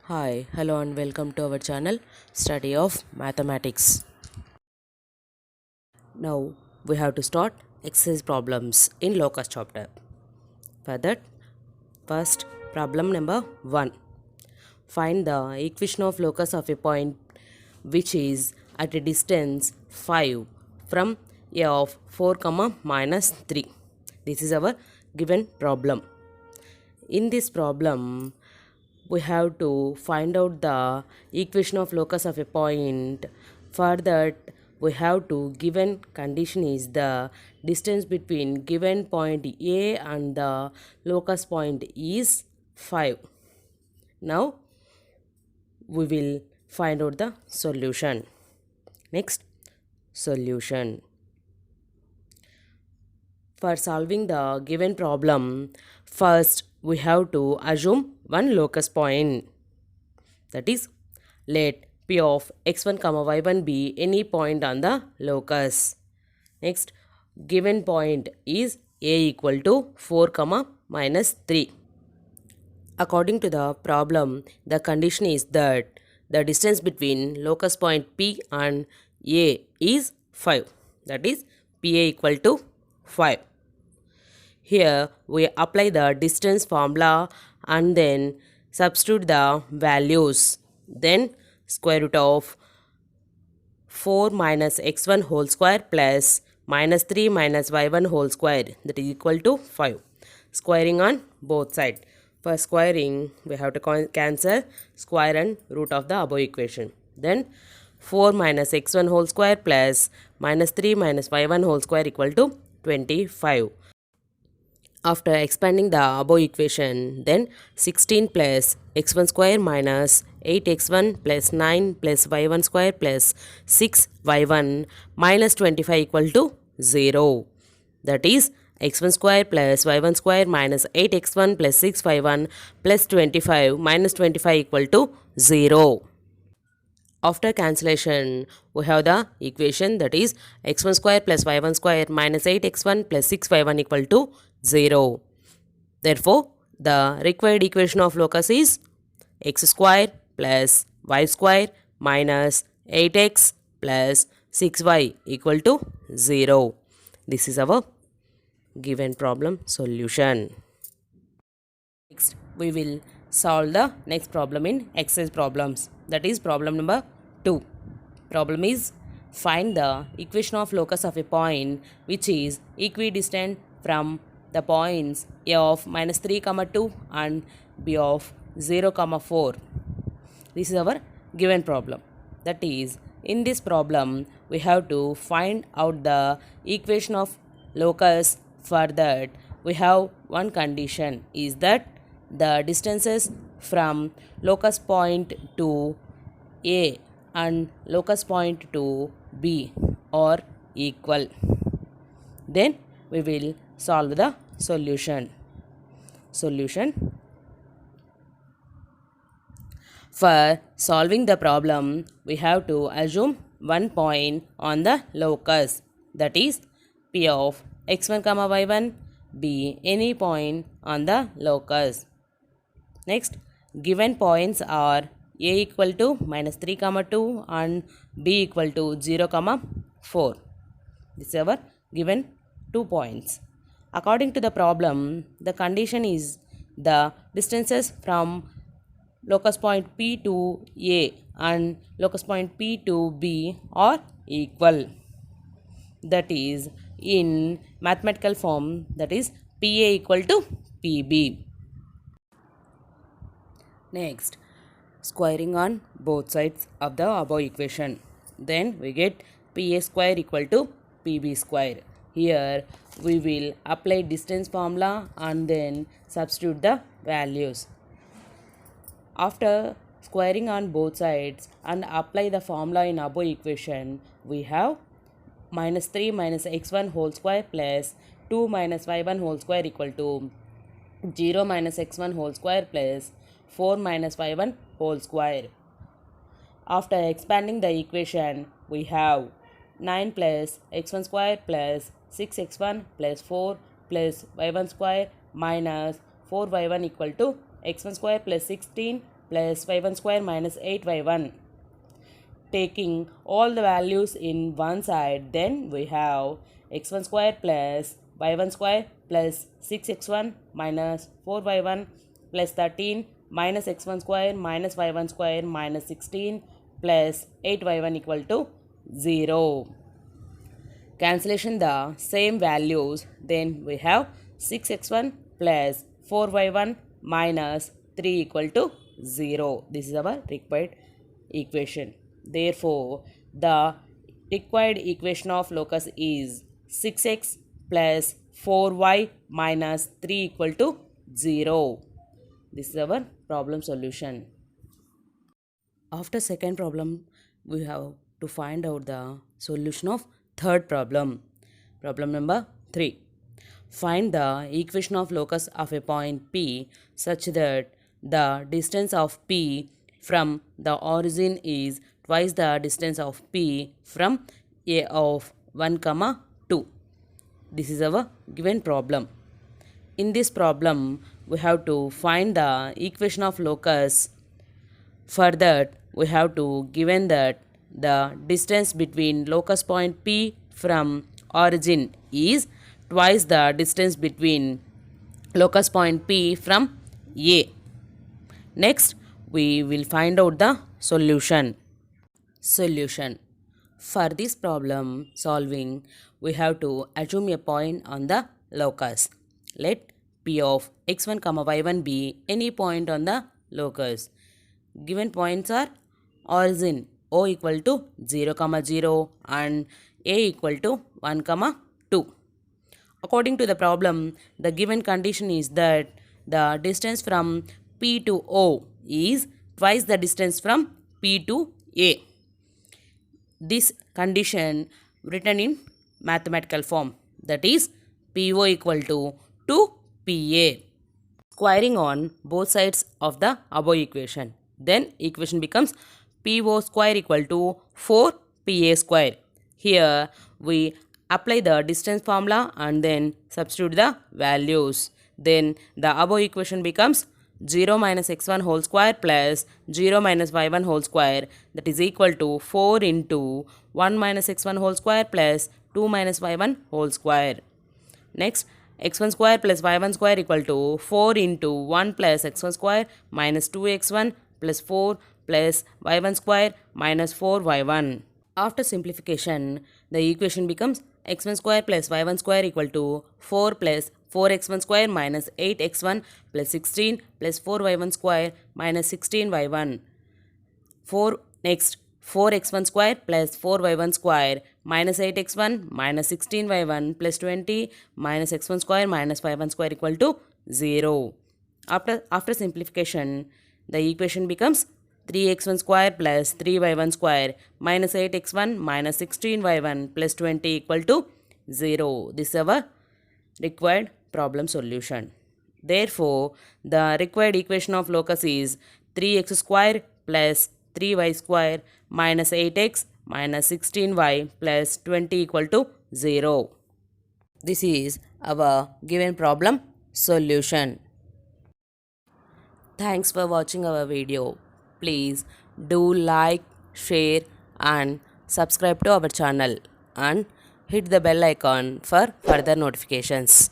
Hi, hello and welcome to our channel Study of Mathematics. Now we have to start exercise problems in locus chapter. For that, first problem number 1. Find the equation of locus of a point which is at a distance 5 from a of 4 comma minus 3. This is our given problem. In this problem, we have to find out the equation of locus of a point. For that, we have to given condition is the distance between given point A and the locus point is 5. Now we will find out the solution. Next, solution. For solving the given problem, first we have to assume one locus point. That is, let P of x1 comma y1 be any point on the locus. Next, given point is a equal to 4 comma minus 3. According to the problem, the condition is that the distance between locus point P and A is 5. That is, PA equal to 5. Here we apply the distance formula and then substitute the values. Then square root of 4 minus x1 whole square plus minus 3 minus y1 whole square, that is equal to 5. Squaring on both sides. For squaring, we have to cancel square and root of the above equation. Then 4 minus x1 whole square plus minus 3 minus y1 whole square equal to 25. After expanding the above equation, then 16 plus x1 square minus 8x1 plus 9 plus y1 square plus 6y1 minus 25 equal to 0. That is, x1 square plus y1 square minus 8x1 plus 6y1 plus 25 minus 25 equal to 0. After cancellation, we have the equation, that is x1 square plus y1 square minus 8x1 plus 6y1 equal to 0. Therefore, the required equation of locus is x square plus y square minus 8x plus 6y equal to 0. This is our given problem solution. Next, we will solve the next problem in exercise problems. That is problem number 2. Problem is, find the equation of locus of a point which is equidistant from the points A of minus 3 comma 2 and B of 0 comma 4. This is our given problem. That is, in this problem we have to find out the equation of locus. For that, we have one condition is that the distances from locus point to A and locus point to B are equal. Then we will solve the solution. For solving the problem, we have to assume one point on the locus, that is P of x1 comma y1 be any point on the locus. Next, given points are a equal to minus 3 comma 2 and b equal to 0 comma 4. This is our given 2 points. According to the problem, the condition is the distances from locus point P to A and locus point P to B are equal. That is, in mathematical form, that is PA equal to PB. Next, squaring on both sides of the above equation. Then we get PA square equal to PB square. Here we will apply distance formula and then substitute the values. After squaring on both sides and apply the formula in above equation, we have minus 3 minus x1 whole square plus 2 minus y1 whole square equal to 0 minus x1 whole square plus 4 minus y1 whole square. After expanding the equation, we have 9 plus x1 square plus 6x1 plus 4 plus y1 square minus 4y1 equal to x1 square plus 16 plus y1 square minus 8y1. Taking all the values in one side, then we have x1 square plus y1 square plus 6x1 minus 4y1 plus 13 minus x1 square minus y1 square minus 16 plus 8y1 equal to 0. Cancellation the same values, then we have 6x1 plus 4y1 minus 3 equal to 0. This is our required equation. Therefore, the required equation of locus is 6x plus 4y minus 3 equal to 0. This is our problem solution. After second problem, we have to find out the solution of third problem. Problem number 3. Find the equation of locus of a point P such that the distance of P from the origin is twice the distance of P from A of 1, 2. This is our given problem. In this problem, we have to find the equation of locus. For that, we have to given that the distance between locus point P from origin is twice the distance between locus point P from A. Next, we will find out the solution. Solution. For this problem solving, we have to assume a point on the locus. Let P of x1, y1 be any point on the locus. Given points are origin O equal to 0, 0 and A equal to 1, 2. According to the problem, the given condition is that the distance from P to O is twice the distance from P to A. This condition written in mathematical form, that is PO equal to 2PA. Squaring on both sides of the above equation, then equation becomes PO square equal to 4PA square. Here we apply the distance formula and then substitute the values. Then the above equation becomes 0 minus x1 whole square plus 0 minus y1 whole square, that is equal to 4 into 1 minus x1 whole square plus 2 minus y1 whole square. Next, x1 square plus y1 square equal to 4 into 1 plus x1 square minus 2x1 plus 4 plus y1 square minus 4y1. After simplification, the equation becomes x1 square plus y1 square equal to 4 plus 4x1 square minus 8x1 plus 16 plus 4y1 square minus 16y1. Next, 4x1 square plus 4y1 square minus 8x1 minus 16y1 plus 20 minus x1 square minus y1 square equal to 0. After simplification, the equation becomes 3x1 square plus 3y1 square minus 8x1 minus 16y1 plus 20 equal to 0. This is our required problem solution. Therefore, the required equation of locus is 3x square plus 3y square minus 8x minus 16y plus 20 equal to 0. This is our given problem solution. Thanks for watching our video. Please do like, share and subscribe to our channel and hit the bell icon for further notifications.